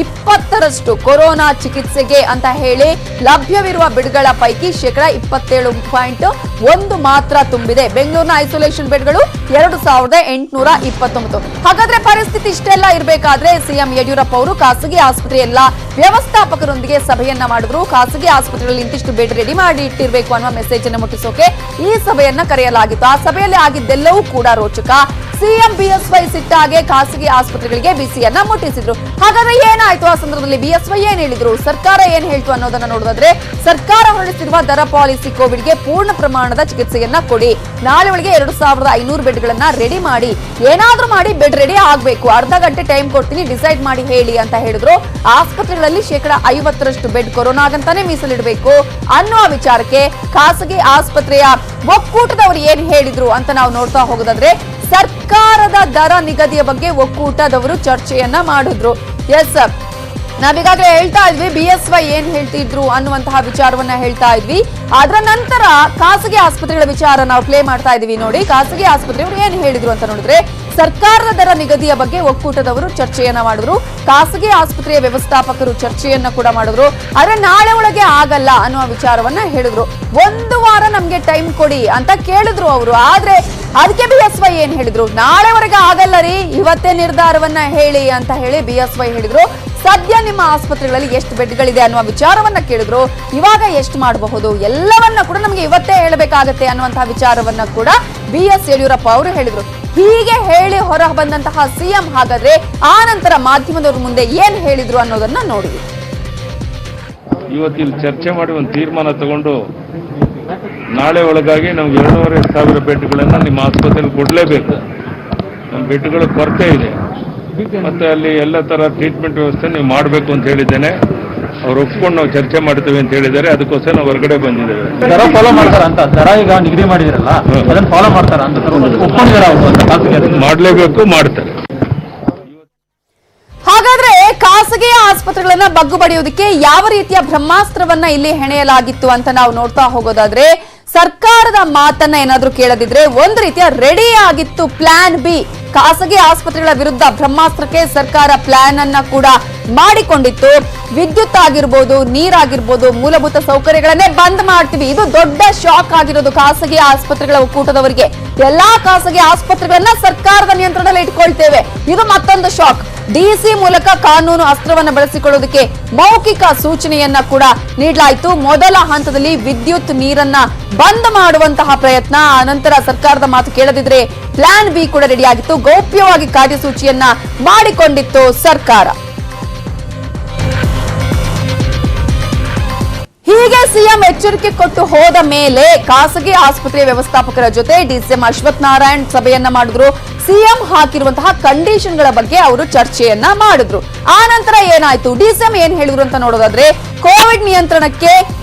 [SPEAKER 1] 20% ಕೊರೋನಾ ಚಿಕಿತ್ಸೆಗೆ ಅಂತ ಹೇಳಿ ಲಭ್ಯವಿರುವ ಬೆಡ್ಗಳ ಪೈಕಿ 27.1 ಮಾತ್ರ ತುಂಬಿದೆ. ಬೆಂಗಳೂರಿನ ಐಸೋಲೇಷನ್ ಬೆಡ್ಗಳು 2,829. ಹಾಗಾದ್ರೆ ಪರಿಸ್ಥಿತಿ ಇಷ್ಟೆಲ್ಲ ಇರಬೇಕಾದ್ರೆ ಸಿಎಂ ಯಡಿಯೂರಪ್ಪ ಅವರು ಖಾಸಗಿ ಆಸ್ಪತ್ರೆ ಎಲ್ಲ ವ್ಯವಸ್ಥಾಪಕರೊಂದಿಗೆ ಸಭೆಯನ್ನ ಮಾಡಿದ್ರು. ಖಾಸಗಿ ಆಸ್ಪತ್ರೆಗಳಲ್ಲಿ ಇಂತಿಷ್ಟು ಬೆಡ್ ರೆಡಿ ಮಾಡಿ ಇಟ್ಟಿರಬೇಕು ಅನ್ನುವ ಮೆಸೇಜ್ ಅನ್ನು ಮುಟ್ಟಿಸೋಕೆ ಈ ಸಭೆಯನ್ನ ಕರೆಯಲಾಗಿತ್ತು. ಆ ಸಭೆಯಲ್ಲಿ ಆಗಿದ್ದೆಲ್ಲವೂ ಕೂಡ ರೋಚಕ. ಸಿಎಂ ಬಿಎಸ್ವೈ ಸಿಟ್ಟಾಗೆ ಖಾಸಗಿ ಆಸ್ಪತ್ರೆಗಳಿಗೆ ಬಿಸಿಯನ್ನ ಮುಟ್ಟಿಸಿದ್ರು. ಹಾಗಾದ್ರೆ ಏನಾಯ್ತು ಆ ಸಂದರ್ಭದಲ್ಲಿ? ಬಿಎಸ್ವೈ ಏನ್ ಹೇಳಿದ್ರು, ಸರ್ಕಾರ ಏನ್ ಹೇಳ್ತು ಅನ್ನೋದನ್ನ ನೋಡೋದಾದ್ರೆ ಸರ್ಕಾರ ಹೊರಡಿಸಿರುವ ದರ ಪಾಲಿಸಿ ಕೋವಿಡ್ಗೆ ಪೂರ್ಣ ಪ್ರಮಾಣದ ಚಿಕಿತ್ಸೆಯನ್ನ ಕೊಡಿ. ನಾಳೆ ಒಳಗೆ 2,500 ಬೆಡ್ಗಳನ್ನ ರೆಡಿ ಮಾಡಿ, ಏನಾದ್ರೂ ಮಾಡಿ ಬೆಡ್ ರೆಡಿ ಆಗ್ಬೇಕು, ಅರ್ಧ ಗಂಟೆ ಟೈಮ್ ಕೊಡ್ತೀನಿ, ಡಿಸೈಡ್ ಮಾಡಿ ಹೇಳಿ ಅಂತ ಹೇಳಿದ್ರು. ಆಸ್ಪತ್ರೆಗಳಲ್ಲಿ 50% ಬೆಡ್ ಕೊರೋನಾಗಂತಾನೆ ಮೀಸಲಿಡಬೇಕು ಅನ್ನುವ ವಿಚಾರಕ್ಕೆ ಖಾಸಗಿ ಆಸ್ಪತ್ರೆಯ ಒಕ್ಕೂಟದವರು ಏನ್ ಹೇಳಿದ್ರು ಅಂತ ನಾವು ನೋಡ್ತಾ ಹೋಗೋದಾದ್ರೆ ಸರ್ಕಾರದ ದರ ನಿಗದಿಯ ಬಗ್ಗೆ ಒಕ್ಕೂಟದವರು ಚರ್ಚೆಯನ್ನ ಮಾಡಿದ್ರು. ಎಸ್, ನಾವೀಗಾಗಲೇ ಹೇಳ್ತಾ ಇದ್ವಿ ಬಿಎಸ್ವೈ ಏನ್ ಹೇಳ್ತಿದ್ರು ಅನ್ನುವಂತಹ ವಿಚಾರವನ್ನ ಹೇಳ್ತಾ ಇದ್ವಿ. ಅದರ ನಂತರ ಖಾಸಗಿ ಆಸ್ಪತ್ರೆಗಳ ವಿಚಾರ ನಾವು ಪ್ಲೇ ಮಾಡ್ತಾ ಇದೀವಿ. ನೋಡಿ, ಖಾಸಗಿ ಆಸ್ಪತ್ರೆಯವರು ಏನ್ ಹೇಳಿದ್ರು ಅಂತ ನೋಡಿದ್ರೆ ಸರ್ಕಾರದ ದರ ನಿಗದಿಯ ಬಗ್ಗೆ ಒಕ್ಕೂಟದವರು ಚರ್ಚೆಯನ್ನ ಮಾಡಿದ್ರು. ಖಾಸಗಿ ಆಸ್ಪತ್ರೆಯ ವ್ಯವಸ್ಥಾಪಕರು ಚರ್ಚೆಯನ್ನ ಕೂಡ ಮಾಡಿದ್ರು. ಆದ್ರೆ ನಾಳೆ ಒಳಗೆ ಆಗಲ್ಲ ಅನ್ನುವ ವಿಚಾರವನ್ನ ಹೇಳಿದ್ರು. 1 ವಾರ ನಮ್ಗೆ ಟೈಮ್ ಕೊಡಿ ಅಂತ ಕೇಳಿದ್ರು ಅವರು. ಆದ್ರೆ ಅದಕ್ಕೆ ಬಿಎಸ್ವೈ ಏನ್ ಹೇಳಿದ್ರು, ನಾಳೆವರೆಗೆ ಆಗಲ್ಲ ರೀ, ಇವತ್ತೇ ನಿರ್ಧಾರವನ್ನ ಹೇಳಿ ಅಂತ ಹೇಳಿ ಬಿಎಸ್ವೈ ಹೇಳಿದ್ರು. ಸದ್ಯ ನಿಮ್ಮ ಆಸ್ಪತ್ರೆಗಳಲ್ಲಿ ಎಷ್ಟು ಬೆಡ್ಗಳಿದೆ ಅನ್ನುವ ವಿಚಾರವನ್ನ ಕೇಳಿದ್ರು. ಇವಾಗ ಎಷ್ಟು ಮಾಡಬಹುದು ಎಲ್ಲವನ್ನ ಕೂಡ ನಮಗೆ ಇವತ್ತೇ ಹೇಳಬೇಕಾಗತ್ತೆ ಅನ್ನುವಂತಹ ವಿಚಾರವನ್ನ ಕೂಡ ಬಿಎಸ್ ಯಡಿಯೂರಪ್ಪ ಅವರು ಹೇಳಿದ್ರು. ಹೀಗೆ ಹೇಳಿ ಹೊರ ಬಂದಂತಹ ಸಿಎಂ ಹಾಗಾದ್ರೆ ಆ ನಂತರ ಮಾಧ್ಯಮದವ್ರ ಮುಂದೆ ಏನ್ ಹೇಳಿದ್ರು ಅನ್ನೋದನ್ನ ನೋಡಿ.
[SPEAKER 3] ಇವತ್ತಿಲ್ಲಿ ಚರ್ಚೆ ಮಾಡಿ ಒಂದು ತೀರ್ಮಾನ ತಗೊಂಡು ನಾಳೆ ಒಳಗಾಗಿ ನಾವು 2,500 ಬೆಡ್ಗಳನ್ನು ನಿಮ್ಮ ಆಸ್ಪತ್ರೆಯಲ್ಲಿ ಕೊಡಲೇಬೇಕು. ನಮ್ಮ ಬೆಡ್ಗಳ ಕೊರತೆ ಇದೆ, ಮತ್ತೆ ಅಲ್ಲಿ ಎಲ್ಲ ತರ ಟ್ರೀಟ್ಮೆಂಟ್ ವ್ಯವಸ್ಥೆ ನೀವು ಮಾಡಬೇಕು ಅಂತ ಹೇಳಿದ್ದೇನೆ. ಅವ್ರು ಒಪ್ಕೊಂಡು ನಾವು ಚರ್ಚೆ ಮಾಡ್ತೇವೆ ಅಂತ ಹೇಳಿದ್ದಾರೆ. ಅದಕ್ಕೋಸ್ಕರ ನಾವು ಹೊರಗಡೆ ಬಂದಿದ್ದೇವೆ.
[SPEAKER 4] ದರ ಫಾಲೋ ಮಾಡ್ತಾರ ಅಂತ, ದರ ಈಗ ನಿಗದಿ ಮಾಡಿದಿರಲ್ಲ ಅದನ್ನ ಫಾಲೋ ಮಾಡ್ತಾರ ಅಂತ
[SPEAKER 3] ಮಾಡಲೇಬೇಕು, ಮಾಡ್ತಾರೆ.
[SPEAKER 1] ಹಾಗಾದ್ರೆ ಖಾಸಗಿ ಆಸ್ಪತ್ರೆಗಳನ್ನ ಬಗ್ಗು ಬಡಿಯೋದಕ್ಕೆ ಯಾವ ರೀತಿಯ ಬ್ರಹ್ಮಾಸ್ತ್ರವನ್ನ ಇಲ್ಲಿ ಹೆಣೆಯಲಾಗಿತ್ತು ಅಂತ ನಾವು ನೋಡ್ತಾ ಹೋಗೋದಾದ್ರೆ ಸರ್ಕಾರದ ಮಾತನ್ನ ಏನಾದ್ರೂ ಕೇಳದಿದ್ರೆ ಒಂದು ರೀತಿಯ ರೆಡಿ ಆಗಿತ್ತು ಪ್ಲಾನ್ ಬಿ. ಖಾಸಗಿ ಆಸ್ಪತ್ರೆಗಳ ವಿರುದ್ಧ ಬ್ರಹ್ಮಾಸ್ತ್ರಕ್ಕೆ ಸರ್ಕಾರ ಪ್ಲಾನ್ ಅನ್ನ ಕೂಡ ಮಾಡಿಕೊಂಡಿತ್ತು. ವಿದ್ಯುತ್ ಆಗಿರ್ಬೋದು, ನೀರಾಗಿರ್ಬೋದು, ಮೂಲಭೂತ ಸೌಕರ್ಯಗಳನ್ನೇ ಬಂದ್ ಮಾಡ್ತೀವಿ. ಇದು ದೊಡ್ಡ ಶಾಕ್ ಆಗಿರೋದು ಖಾಸಗಿ ಆಸ್ಪತ್ರೆಗಳ ಒಕ್ಕೂಟದವರಿಗೆ. ಎಲ್ಲಾ ಖಾಸಗಿ ಆಸ್ಪತ್ರೆಗಳನ್ನ ಸರ್ಕಾರದ ನಿಯಂತ್ರಣದಲ್ಲಿ ಇಟ್ಕೊಳ್ತೇವೆ, ಇದು ಮತ್ತೊಂದು ಶಾಕ್. ಡಿಸಿ ಮೂಲಕ ಕಾನೂನು ಅಸ್ತ್ರವನ್ನ ಬಳಸಿಕೊಳ್ಳೋದಕ್ಕೆ ಮೌಖಿಕ ಸೂಚನೆಯನ್ನ ಕೂಡ ನೀಡಲಾಯಿತು. ಮೊದಲ ಹಂತದಲ್ಲಿ ವಿದ್ಯುತ್, ನೀರನ್ನ ಬಂದ್ ಮಾಡುವಂತಹ ಪ್ರಯತ್ನ, ಅನಂತರ ಸರ್ಕಾರದ ಮಾತು ಕೇಳದಿದ್ರೆ ಪ್ಲಾನ್ ಬಿ ಕೂಡ ರೆಡಿಯಾಗಿತ್ತು. ಗೌಪ್ಯವಾಗಿ ಕಾರ್ಯಸೂಚಿಯನ್ನ ಮಾಡಿಕೊಂಡಿತ್ತು ಸರ್ಕಾರ. ಹೀಗೆ ಸಿಎಂ ಎಚ್ಚರಿಕೆ ಕೊಟ್ಟು ಹೋದ ಮೇಲೆ ಖಾಸಗಿ ಆಸ್ಪತ್ರೆಯ ವ್ಯವಸ್ಥಾಪಕರ ಜೊತೆ ಡಿಸಿಎಂ ಅಶ್ವಥ್ ನಾರಾಯಣ್ ಸಭೆಯನ್ನ ಮಾಡಿದ್ರು. ಸಿಎಂ ಹಾಕಿರುವಂತಹ ಕಂಡೀಷನ್ಗಳ ಬಗ್ಗೆ ಅವರು ಚರ್ಚೆಯನ್ನ ಮಾಡಿದ್ರು. ಆ ನಂತರ ಏನಾಯ್ತು, ಡಿಸಿಎಂ ಏನ್ ಹೇಳಿದ್ರು ಅಂತ ನೋಡೋದಾದ್ರೆ ಕೋವಿಡ್ ನಿಯಂತ್ರಣಕ್ಕೆ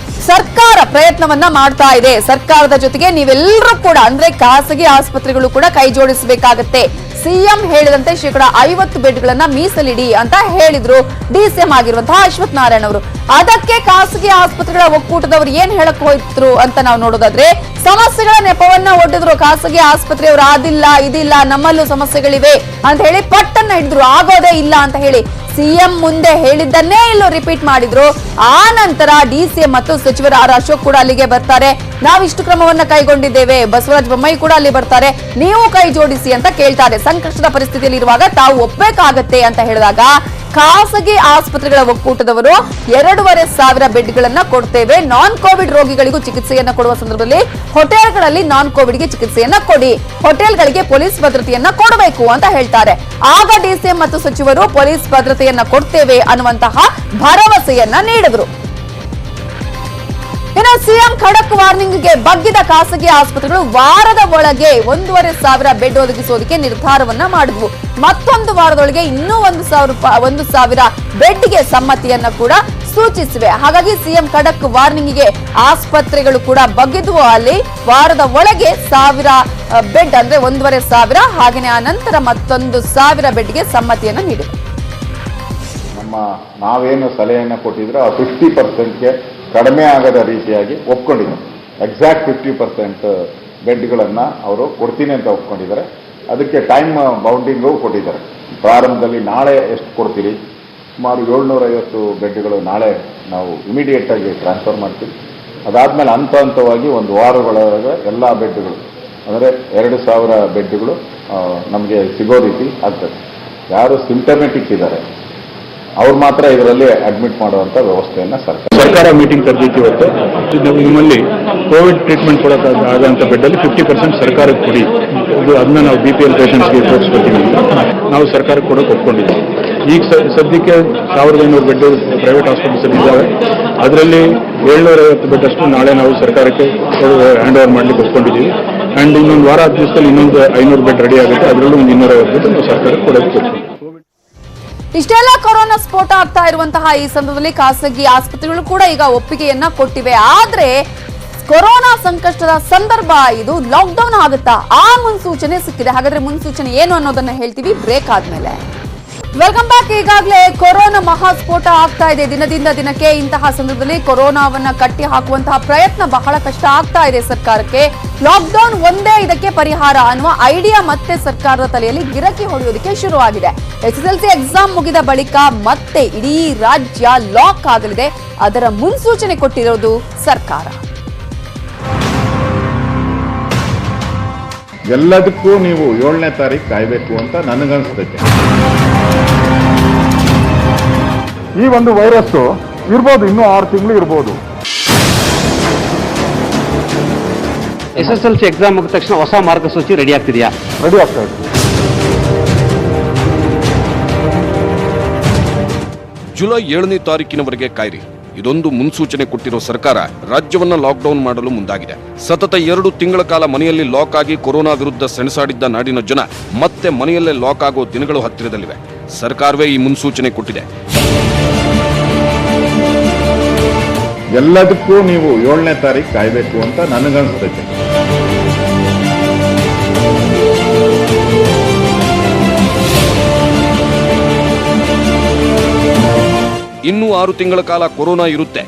[SPEAKER 1] ಸರ್ಕಾರ ಪ್ರಯತ್ನವನ್ನ ಮಾಡ್ತಾ ಇದೆ. ಸರ್ಕಾರದ ಜೊತೆಗೆ ನೀವೆಲ್ಲರೂ ಕೂಡ ಅಂದ್ರೆ ಖಾಸಗಿ ಆಸ್ಪತ್ರೆಗಳು ಕೂಡ ಕೈ ಜೋಡಿಸಬೇಕಾಗತ್ತೆ. ಸಿಎಂ ಹೇಳಿದಂತೆ 50% ಬೆಡ್ಗಳನ್ನ ಮೀಸಲಿಡಿ ಅಂತ ಹೇಳಿದ್ರು ಡಿಸಿಎಂ ಆಗಿರುವಂತಹ ಅಶ್ವಥ್ ನಾರಾಯಣ್ ಅವರು. ಅದಕ್ಕೆ ಖಾಸಗಿ ಆಸ್ಪತ್ರೆಗಳ ಒಕ್ಕೂಟದವರು ಏನ್ ಹೇಳಕ್ ಹೋಯ್ತು ಅಂತ ನಾವು ನೋಡೋದಾದ್ರೆ ಸಮಸ್ಯೆಗಳ ನೆಪವನ್ನ ಒಡ್ಡಿದ್ರು. ಖಾಸಗಿ ಆಸ್ಪತ್ರೆಯವರು ಅದಿಲ್ಲ ಇದಿಲ್ಲ, ನಮ್ಮಲ್ಲೂ ಸಮಸ್ಯೆಗಳಿವೆ ಅಂತ ಹೇಳಿ ಪಟ್ಟನ್ನ ಹಿಡಿದ್ರು. ಆಗೋದೇ ಇಲ್ಲ ಅಂತ ಹೇಳಿ ಸಿಎಂ ಮುಂದೆ ಹೇಳಿದ್ದನ್ನೇ ಇಲ್ಲೂ ರಿಪೀಟ್ ಮಾಡಿದ್ರು. ಆ ನಂತರ ಡಿಸಿಎಂ ಮತ್ತು ಸಚಿವರ ಆರ್ ಅಶೋಕ್ ಕೂಡ ಅಲ್ಲಿಗೆ ಬರ್ತಾರೆ. ನಾವಿಷ್ಟು ಕ್ರಮವನ್ನ ಕೈಗೊಂಡಿದ್ದೇವೆ, ಬಸವರಾಜ ಬೊಮ್ಮಾಯಿ ಕೂಡ ಅಲ್ಲಿ ಬರ್ತಾರೆ, ನೀವು ಕೈ ಜೋಡಿಸಿ ಅಂತ ಕೇಳ್ತಾರೆ. ಸಂಕಷ್ಟದ ಪರಿಸ್ಥಿತಿಯಲ್ಲಿ ಇರುವಾಗ ತಾವು ಒಪ್ಪಬೇಕಾಗತ್ತೆ ಅಂತ ಹೇಳಿದಾಗ ಖಾಸಗಿ ಆಸ್ಪತ್ರೆಗಳ ಒಕ್ಕೂಟದವರು 2,500 ಬೆಡ್ಗಳನ್ನ ಕೊಡ್ತೇವೆ, ನಾನ್ ಕೋವಿಡ್ ರೋಗಿಗಳಿಗೂ ಚಿಕಿತ್ಸೆಯನ್ನ ಕೊಡುವ ಸಂದರ್ಭದಲ್ಲಿ ಹೋಟೆಲ್ಗಳಲ್ಲಿ ನಾನ್ ಕೋವಿಡ್ಗೆ ಚಿಕಿತ್ಸೆಯನ್ನ ಕೊಡಿ, ಹೋಟೆಲ್ಗಳಿಗೆ ಪೊಲೀಸ್ ಭದ್ರತೆಯನ್ನ ಕೊಡಬೇಕು ಅಂತ ಹೇಳ್ತಾರೆ. ಆಗ ಡಿಸಿಎಂ ಮತ್ತು ಸಚಿವರು ಪೊಲೀಸ್ ಭದ್ರತೆಯನ್ನ ಕೊಡ್ತೇವೆ ಅನ್ನುವಂತಹ ಭರವಸೆಯನ್ನ ನೀಡಿದ್ರು. ಇನ್ನು ಸಿಎಂ ಖಡಕ್ ವಾರ್ನಿಂಗ್ಗೆ ಬಗ್ಗಿದ ಖಾಸಗಿ ಆಸ್ಪತ್ರೆಗಳು ವಾರದ ಒಳಗೆ 1,500 ಬೆಡ್ ಒದಗಿಸೋದಕ್ಕೆ ನಿರ್ಧಾರವನ್ನ ಮಾಡಿದ್ವು. ಮತ್ತೊಂದು ವಾರದೊಳಗೆ ಇನ್ನೂ 1,000 ಬೆಡ್ಗೆ ಸಮ್ಮತಿಯನ್ನ ಕೂಡ ಸೂಚಿಸಿವೆ. ಹಾಗಾಗಿ ಸಿಎಂ ಖಡಕ್ ವಾರ್ನಿಂಗ್ಗೆ ಆಸ್ಪತ್ರೆಗಳು ಕೂಡ ಬಗ್ಗಿದ್ವು. ಅಲ್ಲಿ ವಾರದ ಒಳಗೆ 1,000 ಬೆಡ್ ಅಂದ್ರೆ 1,500, ಹಾಗೆಯೇ ಆ ನಂತರ ಮತ್ತೊಂದು 1,000 ಬೆಡ್ಗೆ ಸಮ್ಮತಿಯನ್ನ ನೀಡಿವೆ.
[SPEAKER 5] ನಾವೇನು ಸಲಹೆಯನ್ನು ಕೊಟ್ಟಿದ್ರೆ ಆ 50%ಗೆ ಕಡಿಮೆ ಆಗದ ರೀತಿಯಾಗಿ ಒಪ್ಕೊಂಡಿದ್ದಾರೆ. ಎಕ್ಸಾಕ್ಟ್ 50% ಬೆಡ್ಗಳನ್ನು ಅವರು ಕೊಡ್ತೀನಿ ಅಂತ ಒಪ್ಕೊಂಡಿದ್ದಾರೆ. ಅದಕ್ಕೆ ಟೈಮ್ ಬೌಂಡಿಂಗು ಕೊಟ್ಟಿದ್ದಾರೆ. ಪ್ರಾರಂಭದಲ್ಲಿ ನಾಳೆ ಎಷ್ಟು ಕೊಡ್ತೀರಿ, ಸುಮಾರು 750 ಬೆಡ್ಗಳು ನಾಳೆ ನಾವು ಇಮಿಡಿಯೇಟಾಗಿ ಟ್ರಾನ್ಸ್ಫರ್ ಮಾಡ್ತೀವಿ. ಅದಾದಮೇಲೆ ಹಂತವಾಗಿ ಒಂದು ವಾರದೊಳಗೆ ಎಲ್ಲ ಬೆಡ್ಗಳು ಅಂದರೆ 2,000 ಬೆಡ್ಗಳು ನಮಗೆ ಸಿಗೋ ರೀತಿ ಆಗ್ತದೆ. ಯಾರು ಸಿಂಟಮೆಟಿಕ್ ಇದ್ದಾರೆ ಅವ್ರು ಮಾತ್ರ ಇದರಲ್ಲಿ ಅಡ್ಮಿಟ್ ಮಾಡುವಂಥ ವ್ಯವಸ್ಥೆಯನ್ನು ಸರ್ಕಾರ
[SPEAKER 6] ಮೀಟಿಂಗ್ ಕರೆದಿತ್ತು ಇವತ್ತು. ನಿಮ್ಮಲ್ಲಿ ಕೋವಿಡ್ ಟ್ರೀಟ್ಮೆಂಟ್ ಕೊಡೋಕ್ಕಾಗಂಥ ಬೆಡ್ಡಲ್ಲಿ 50% ಸರ್ಕಾರಕ್ಕೆ ಕೊಡಿ, ಅದನ್ನ ನಾವು BPL ಪೇಷಂಟ್ಸ್ಗೆ ತೋರಿಸ್ಕೊಳ್ತೀವಿ ನಾವು ಸರ್ಕಾರಕ್ಕೆ ಕೊಡೋಕೆ ಒಪ್ಕೊಂಡಿದ್ದೀವಿ. ಈಗ ಸದ್ಯಕ್ಕೆ 1,500 ಬೆಡ್ ಪ್ರೈವೇಟ್ ಹಾಸ್ಪಿಟಲ್ಸಲ್ಲಿ ಇದ್ದಾವೆ. ಅದರಲ್ಲಿ 750 ಬೆಡ್ ಅಷ್ಟು ನಾಳೆ ನಾವು ಸರ್ಕಾರಕ್ಕೆ ಹ್ಯಾಂಡ್ ಓವರ್ ಮಾಡಲಿಕ್ಕೆ ಒಪ್ಕೊಂಡಿದ್ದೀವಿ. ಆ್ಯಂಡ್ ಇನ್ನೊಂದು ವಾರ 10 ದಿವಸದಲ್ಲಿ ಇನ್ನೊಂದು 500 ಬೆಡ್ ರೆಡಿ ಆಗುತ್ತೆ. ಅದರಲ್ಲೂ ಒಂದು 250 ಬೆಡ್ ನಾವು ಸರ್ಕಾರಕ್ಕೆ ಕೊಡೋಕೆ.
[SPEAKER 1] ಇಷ್ಟೆಲ್ಲ ಕೊರೋನಾ ಸ್ಫೋಟ ಆಗ್ತಾ ಇರುವಂತಹ ಈ ಸಂದರ್ಭದಲ್ಲಿ ಖಾಸಗಿ ಆಸ್ಪತ್ರೆಗಳು ಕೂಡ ಈಗ ಒಪ್ಪಿಗೆಯನ್ನ ಕೊಟ್ಟಿವೆ. ಆದ್ರೆ ಕೊರೋನಾ ಸಂಕಷ್ಟದ ಸಂದರ್ಭ ಇದು, ಲಾಕ್ಡೌನ್ ಆಗುತ್ತಾ ಆ ಮುನ್ಸೂಚನೆ ಸಿಕ್ಕಿದೆ. ಹಾಗಾದ್ರೆ ಮುನ್ಸೂಚನೆ ಏನು ಅನ್ನೋದನ್ನ ಹೇಳ್ತೀವಿ ಬ್ರೇಕ್ ಆದ್ಮೇಲೆ. Welcome back. ಈಗಾಗಲೇ ಕೊರೋನಾ ಮಹಾಸ್ಫೋಟ ಆಗ್ತಾ ಇದೆ ದಿನದಿಂದ ದಿನಕ್ಕೆ. ಇಂತಹ ಸಂದರ್ಭದಲ್ಲಿ ಕೊರೋನಾವನ್ನ ಕಟ್ಟಿ ಹಾಕುವಂತಹ ಪ್ರಯತ್ನ ಬಹಳ ಕಷ್ಟ ಆಗ್ತಾ ಇದೆ ಸರ್ಕಾರಕ್ಕೆ. ಲಾಕ್ಡೌನ್ ಒಂದೇ ಇದಕ್ಕೆ ಪರಿಹಾರ ಅನ್ನುವ ಐಡಿಯಾ ಮತ್ತೆ ಸರ್ಕಾರದ ತಲೆಯಲ್ಲಿ ಗಿರಕಿ ಹೊಡೆಯೋದಕ್ಕೆ ಶುರುವಾಗಿದೆ. SSLC ಎಕ್ಸಾಮ್ ಮುಗಿದ ಬಳಿಕ ಮತ್ತೆ ಇಡೀ ರಾಜ್ಯ ಲಾಕ್ ಆಗಲಿದೆ. ಅದರ ಮುನ್ಸೂಚನೆ ಕೊಟ್ಟಿರೋದು ಸರ್ಕಾರ.
[SPEAKER 5] ಎಲ್ಲದಕ್ಕೂ ನೀವು 7ನೇ ತಾರೀಕು ಕಾಯಬೇಕು ಅಂತ ನನಗನ್ಸ್ತೈತೆ.
[SPEAKER 7] ಈ ಒಂದು ವೈರಸ್ ಇರ್ಬೋದು, ಇನ್ನೂ 6 ತಿಂಗಳು ಇರ್ಬೋದು.
[SPEAKER 4] SSLC ಎಕ್ಸಾಮ್ ಮುಗಿದ ತಕ್ಷಣ ಹೊಸ ಮಾರ್ಗಸೂಚಿ ರೆಡಿ ಆಗ್ತಿದೆಯಾ?
[SPEAKER 7] ರೆಡಿ ಆಗ್ತಾ ಇದೆ.
[SPEAKER 8] ಜುಲೈ 7ನೇ ತಾರೀಕಿನವರೆಗೆ ಕಾಯಿರಿ. ಇದೊಂದು ಮುನ್ಸೂಚನೆ ಕೊಟ್ಟಿರೋ ಸರ್ಕಾರ ರಾಜ್ಯವನ್ನ ಲಾಕ್ಡೌನ್ ಮಾಡಲು ಮುಂದಾಗಿದೆ. ಸತತ 2 ತಿಂಗಳ ಕಾಲ ಮನೆಯಲ್ಲಿ ಲಾಕ್ ಆಗಿ ಕೊರೋನಾ ವಿರುದ್ಧ ಸೆಣಸಾಡಿದ್ದ ನಾಡಿನ ಜನ ಮತ್ತೆ ಮನೆಯಲ್ಲೇ ಲಾಕ್ ಆಗೋ ದಿನಗಳು ಹತ್ತಿರದಲ್ಲಿವೆ. ಸರ್ಕಾರವೇ ಈ ಮುನ್ಸೂಚನೆ ಕೊಟ್ಟಿದೆ.
[SPEAKER 5] ಎಲ್ಲದಕ್ಕೂ ನೀವು 7ನೇ ತಾರೀಕು ಕಾಯಬೇಕು ಅಂತ ನನಗನ್ಸ್ತೈತೆ.
[SPEAKER 8] ಇನ್ನೂ 6 ತಿಂಗಳ ಕಾಲ ಕೊರೋನಾ ಇರುತ್ತೆ.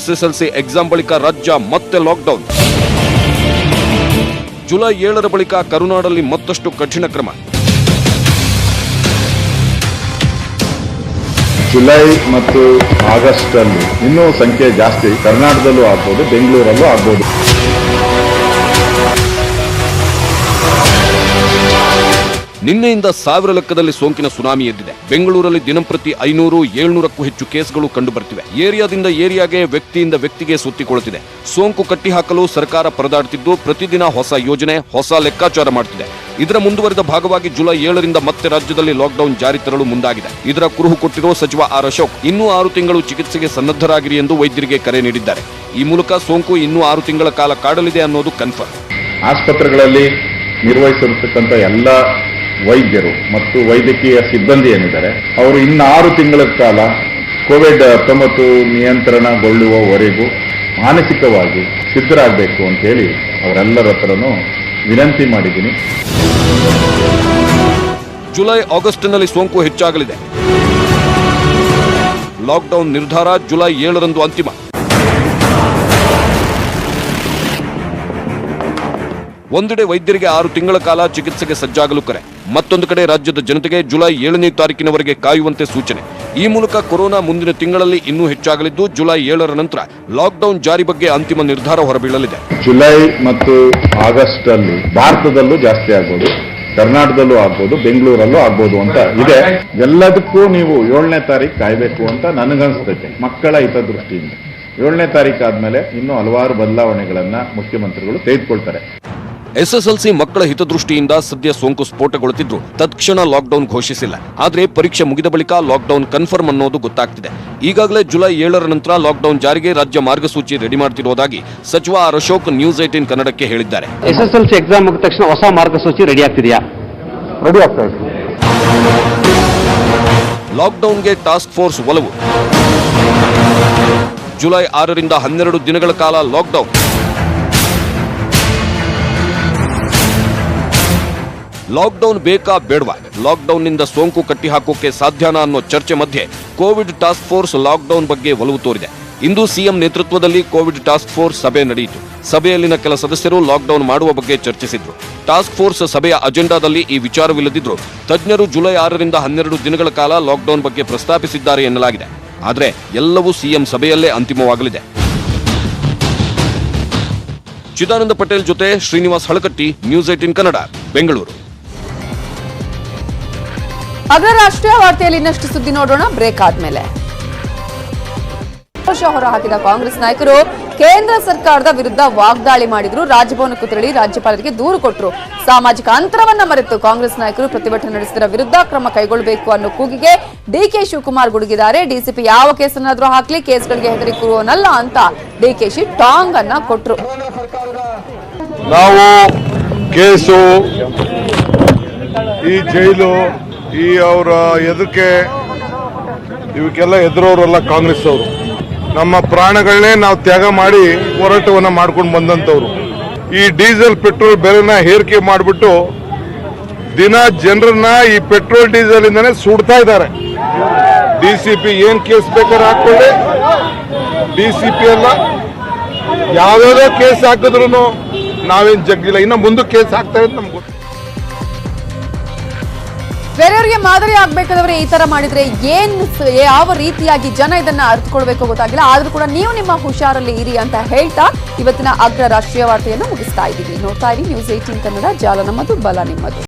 [SPEAKER 8] SSLC ಎಕ್ಸಾಮ್ ಬಳಿಕ ರಾಜ್ಯ ಮತ್ತೆ ಲಾಕ್ಡೌನ್. ಜುಲೈ 7ರ ಬಳಿಕ ಕರುನಾಡಲ್ಲಿ ಮತ್ತಷ್ಟು ಕಠಿಣ ಕ್ರಮ.
[SPEAKER 5] ಜುಲೈ ಮತ್ತು ಆಗಸ್ಟ್ ಅಲ್ಲಿ ಇನ್ನೂ ಸಂಖ್ಯೆ ಜಾಸ್ತಿ. ಕರ್ನಾಟಕದಲ್ಲೂ ಆಗ್ಬೋದು, ಬೆಂಗಳೂರಲ್ಲೂ ಆಗ್ಬೋದು.
[SPEAKER 8] ನಿನ್ನೆಯಿಂದ 1000 ಲೆಕ್ಕದಲ್ಲಿ ಸೋಂಕಿನ ಸುನಾಮಿ ಎದ್ದಿದೆ. ಬೆಂಗಳೂರಲ್ಲಿ ದಿನಂಪ್ರತಿ 500-700ಕ್ಕೂ ಹೆಚ್ಚು ಕೇಸ್ಗಳು ಕಂಡುಬರ್ತಿವೆ. ಏರಿಯಾದಿಂದ ಏರಿಯಾಗೆ, ವ್ಯಕ್ತಿಯಿಂದ ವ್ಯಕ್ತಿಗೆ ಸುತ್ತಿಕೊಳ್ಳುತ್ತಿದೆ. ಸೋಂಕು ಕಟ್ಟಿಹಾಕಲು ಸರ್ಕಾರ ಪರದಾಡುತ್ತಿದ್ದು ಪ್ರತಿದಿನ ಹೊಸ ಯೋಜನೆ, ಹೊಸ ಲೆಕ್ಕಾಚಾರ ಮಾಡುತ್ತಿದೆ. ಇದರ ಮುಂದುವರೆದ ಭಾಗವಾಗಿ ಜುಲೈ 7ರಿಂದ ಮತ್ತೆ ರಾಜ್ಯದಲ್ಲಿ ಲಾಕ್ಡೌನ್ ಜಾರಿ ತರಲು ಮುಂದಾಗಿದೆ. ಇದರ ಕುರುಹು ಕೊಟ್ಟಿರುವ ಸಚಿವ ಆರ್ ಅಶೋಕ್ ಇನ್ನೂ 6 ತಿಂಗಳು ಚಿಕಿತ್ಸೆಗೆ ಸನ್ನದ್ಧರಾಗಿರಿ ಎಂದು ವೈದ್ಯರಿಗೆ ಕರೆ ನೀಡಿದ್ದಾರೆ. ಈ ಮೂಲಕ ಸೋಂಕು ಇನ್ನೂ 6 ತಿಂಗಳ ಕಾಲ ಕಾಡಲಿದೆ ಅನ್ನೋದು ಕನ್ಫರ್ಮ್.
[SPEAKER 5] ಆಸ್ಪತ್ರೆಗಳಲ್ಲಿ ನಿರ್ವಹಿಸಿರತಕ್ಕಂಥ ಎಲ್ಲ ವೈದ್ಯರು ಮತ್ತು ವೈದ್ಯಕೀಯ ಸಿಬ್ಬಂದಿ ಏನಿದ್ದಾರೆ ಅವರು ಇನ್ನು 6 ತಿಂಗಳ ಕಾಲ COVID-19 ನಿಯಂತ್ರಣಗೊಳ್ಳುವವರೆಗೂ ಮಾನಸಿಕವಾಗಿ ಸಿದ್ಧರಾಗಬೇಕು ಅಂತೇಳಿ ಅವರೆಲ್ಲರ ಹತ್ರನೂ ವಿನಂತಿ ಮಾಡಿದ್ದೀನಿ.
[SPEAKER 8] ಜುಲೈ ಆಗಸ್ಟ್ನಲ್ಲಿ ಸೋಂಕು ಹೆಚ್ಚಾಗಲಿದೆ. ಲಾಕ್ಡೌನ್ ನಿರ್ಧಾರ ಜುಲೈ 7ರಂದು ಅಂತಿಮ. ಒಂದೆಡೆ ವೈದ್ಯರಿಗೆ 6 ತಿಂಗಳ ಕಾಲ ಚಿಕಿತ್ಸೆಗೆ ಸಜ್ಜಾಗಲು ಕರೆ, ಮತ್ತೊಂದು ಕಡೆ ರಾಜ್ಯದ ಜನತೆಗೆ ಜುಲೈ 7ನೇ ತಾರೀಕಿನವರೆಗೆ ಕಾಯುವಂತೆ ಸೂಚನೆ. ಈ ಮೂಲಕ ಕೊರೋನಾ ಮುಂದಿನ ತಿಂಗಳಲ್ಲಿ ಇನ್ನೂ ಹೆಚ್ಚಾಗಲಿದ್ದು ಜುಲೈ 7ರ ನಂತರ ಲಾಕ್ಡೌನ್ ಜಾರಿ ಬಗ್ಗೆ ಅಂತಿಮ ನಿರ್ಧಾರ ಹೊರಬೀಳಲಿದೆ.
[SPEAKER 5] ಜುಲೈ ಮತ್ತು ಆಗಸ್ಟ್ ಅಲ್ಲಿ ಭಾರತದಲ್ಲೂ ಜಾಸ್ತಿ ಆಗ್ಬೋದು, ಕರ್ನಾಟಕದಲ್ಲೂ ಆಗ್ಬೋದು, ಬೆಂಗಳೂರಲ್ಲೂ ಆಗ್ಬೋದು ಅಂತ ಇದೆ. ಎಲ್ಲದಕ್ಕೂ ನೀವು 7ನೇ ತಾರೀಕು ಕಾಯಬೇಕು ಅಂತ ನನಗನ್ಸ್ತೈತೆ, ಮಕ್ಕಳ ಹಿತದೃಷ್ಟಿಯಿಂದ. 7ನೇ ತಾರೀಕು ಆದ್ಮೇಲೆ ಇನ್ನೂ ಹಲವಾರು ಬದಲಾವಣೆಗಳನ್ನ ಮುಖ್ಯಮಂತ್ರಿಗಳು ತೆಗೆದುಕೊಳ್ತಾರೆ.
[SPEAKER 8] ಎಸ್ಎಸ್ಎಲ್ಸಿ ಮಕ್ಕಳ ಹಿತದೃಷ್ಟಿಯಿಂದ ಸದ್ಯ ಸೋಂಕು ಸ್ಫೋಟಗೊಳ್ಳುತ್ತಿದ್ರು ತತ್ಕ್ಷಣ ಲಾಕ್ಡೌನ್ ಘೋಷಿಸಿಲ್ಲ. ಆದರೆ ಪರೀಕ್ಷೆ ಮುಗಿದ ಬಳಿಕ ಲಾಕ್ಡೌನ್ ಕನ್ಫರ್ಮ್ ಅನ್ನೋದು ಗೊತ್ತಾಗ್ತಿದೆ. ಈಗಾಗಲೇ ಜುಲೈ 7ರ ನಂತರ ಲಾಕ್ಡೌನ್ ಜಾರಿಗೆ ರಾಜ್ಯ ಮಾರ್ಗಸೂಚಿ ರೆಡಿ ಮಾಡ್ತಿರೋದಾಗಿ ಸಚಿವ ಆರ್ ಅಶೋಕ್ ನ್ಯೂಸ್ 18 ಕನ್ನಡಕ್ಕೆ ಹೇಳಿದ್ದಾರೆ.
[SPEAKER 4] SSLC ಎಕ್ಸಾಮ್ ಮುಗಿದ ತಕ್ಷಣ ಹೊಸ ಮಾರ್ಗಸೂಚಿ ರೆಡಿ ಆಗ್ತಿದೆಯಾ?
[SPEAKER 7] ರೆಡಿ ಆಗ್ತಾ ಇದೆ.
[SPEAKER 8] ಲಾಕ್ಡೌನ್ಗೆ ಟಾಸ್ಕ್ ಫೋರ್ಸ್ ಒಲವು. ಜುಲೈ 6ರಿಂದ 12 ದಿನಗಳ ಕಾಲ ಲಾಕ್ಡೌನ್. ಲಾಕ್ಡೌನ್ ಬೇಕಾ ಬೇಡವಾ? ಲಾಕ್ಡೌನ್ನಿಂದ ಸೋಂಕು ಕಟ್ಟಿಹಾಕೋಕೆ ಸಾಧ್ಯನಾ ಅನ್ನೋ ಚರ್ಚೆ ಮಧ್ಯೆ ಕೋವಿಡ್ ಟಾಸ್ಕ್ ಫೋರ್ಸ್ ಲಾಕ್ಡೌನ್ ಬಗ್ಗೆ ಒಲವು ತೋರಿದೆ. ಇಂದು ಸಿಎಂ ನೇತೃತ್ವದಲ್ಲಿ ಕೋವಿಡ್ ಟಾಸ್ಕ್ ಫೋರ್ಸ್ ಸಭೆ ನಡೆಯಿತು. ಸಭೆಯಲ್ಲಿನ ಕೆಲ ಸದಸ್ಯರು ಲಾಕ್ಡೌನ್ ಮಾಡುವ ಬಗ್ಗೆ ಚರ್ಚಿಸಿದ್ರು. ಟಾಸ್ಕ್ ಫೋರ್ಸ್ ಸಭೆಯ ಅಜೆಂಡಾದಲ್ಲಿ ಈ ವಿಚಾರವಿಲ್ಲದಿದ್ರು ತಜ್ಞರು ಜುಲೈ 6ರಿಂದ 12 ದಿನಗಳ ಕಾಲ ಲಾಕ್ಡೌನ್ ಬಗ್ಗೆ ಪ್ರಸ್ತಾಪಿಸಿದ್ದಾರೆ ಎನ್ನಲಾಗಿದೆ. ಆದರೆ ಎಲ್ಲವೂ ಸಿಎಂ ಸಭೆಯಲ್ಲೇ ಅಂತಿಮವಾಗಲಿದೆ. ಚಿದಾನಂದ ಪಟೇಲ್ ಜೊತೆ ಶ್ರೀನಿವಾಸ್ ಹಳಕಟ್ಟಿ, ನ್ಯೂಸ್ 18 ಕನ್ನಡ, ಬೆಂಗಳೂರು.
[SPEAKER 1] ಅಗ್ರ ರಾಷ್ಟ್ರೀಯ ವಾರ್ತೆಯಲ್ಲಿ ಇನ್ನಷ್ಟು ಸುದ್ದಿ ನೋಡೋಣ ಬ್ರೇಕ್ ಆದ್ಮೇಲೆ. ಹೊರಹಾಕಿದ ಕಾಂಗ್ರೆಸ್ ನಾಯಕರು ಕೇಂದ್ರ ಸರ್ಕಾರದ ವಿರುದ್ಧ ವಾಗ್ದಾಳಿ ಮಾಡಿದ್ರು. ರಾಜಭವನಕ್ಕೂ ತೆರಳಿ ರಾಜ್ಯಪಾಲರಿಗೆ ದೂರು ಕೊಟ್ಟರು. ಸಾಮಾಜಿಕ ಅಂತರವನ್ನ ಮರೆತು ಕಾಂಗ್ರೆಸ್ ನಾಯಕರು ಪ್ರತಿಭಟನೆ ನಡೆಸಿದರ ವಿರುದ್ಧ ಕ್ರಮ ಕೈಗೊಳ್ಳಬೇಕು ಅನ್ನೋ ಕೂಗಿಗೆ ಡಿಕೆ ಶಿವಕುಮಾರ್ ಗುಡುಗಿದ್ದಾರೆ. ಡಿಸಿಪಿ ಯಾವ ಕೇಸನ್ನಾದ್ರೂ ಹಾಕ್ಲಿ, ಕೇಸ್ಗಳಿಗೆ ಹೆದರಿ ಕೂರುವನಲ್ಲ ಅಂತ ಡಿಕೆಶಿ ಟಾಂಗ್ ಅನ್ನ ಕೊಟ್ರು.
[SPEAKER 7] ನಾವು ಕೇಸು, ಈ ಜೈಲು, ಈ ಅವರ ಎದಕ್ಕೆ ಇವಕ್ಕೆಲ್ಲ ಎದುರೋರೆಲ್ಲ ಕಾಂಗ್ರೆಸ್ ಅವರು. ನಮ್ಮ ಪ್ರಾಣಗಳನ್ನೇ ನಾವು ತ್ಯಾಗ ಮಾಡಿ ಹೋರಾಟವನ್ನ ಮಾಡ್ಕೊಂಡು ಬಂದಂತವ್ರು. ಈ ಡೀಸೆಲ್ ಪೆಟ್ರೋಲ್ ಬೆಲೆನ ಏರಿಕೆ ಮಾಡಿಬಿಟ್ಟು ದಿನ ಜನರನ್ನ ಈ ಪೆಟ್ರೋಲ್ ಡೀಸೆಲ್ ಇಂದಾನೆ ಸುಡ್ತಾ ಇದ್ದಾರೆ. ಡಿಸಿಪಿ ಏನ್ ಕೇಸ್ ಬೇಕಾದ್ರೆ ಹಾಕೊಳ್ಳಿ, ಡಿಸಿಪಿ ಎಲ್ಲ ಯಾವ್ಯಾವ ಕೇಸ್ ಹಾಕಿದ್ರು ನಾವೇನ್ ಜಗ್ಗಿಲ್ಲ. ಇನ್ನು ಮುಂದೆ ಕೇಸ್ ಹಾಕ್ತಾರೆ ಅಂತ ನಮ್ಗೆ ಗೊತ್ತು.
[SPEAKER 1] ಬೇರೆಯವರಿಗೆ ಮಾದರಿ ಆಗ್ಬೇಕಾದವ್ರೆ ಈ ತರ ಮಾಡಿದ್ರೆ ಯಾವ ರೀತಿಯಾಗಿ ಜನ ಇದನ್ನ ಅರ್ಥಕೊಳ್ಬೇಕು ಗೊತ್ತಾಗಿಲ್ಲ. ಆದ್ರೂ ಕೂಡ ನೀವು ನಿಮ್ಮ ಹುಷಾರಲ್ಲಿ ಇರಿ ಅಂತ ಹೇಳ್ತಾ ಇವತ್ತಿನ ಅಗ್ರ ರಾಷ್ಟ್ರೀಯ ವಾರ್ತೆಯನ್ನು ಮುಗಿಸ್ತಾ ಇದ್ದೀವಿ. ನೋಡ್ತಾ ಇರಿ ನ್ಯೂಸ್ 18 ಕನ್ನಡ, ಜಾಲ ನಮ್ಮದು, ಬಲ ನಿಮ್ಮದು.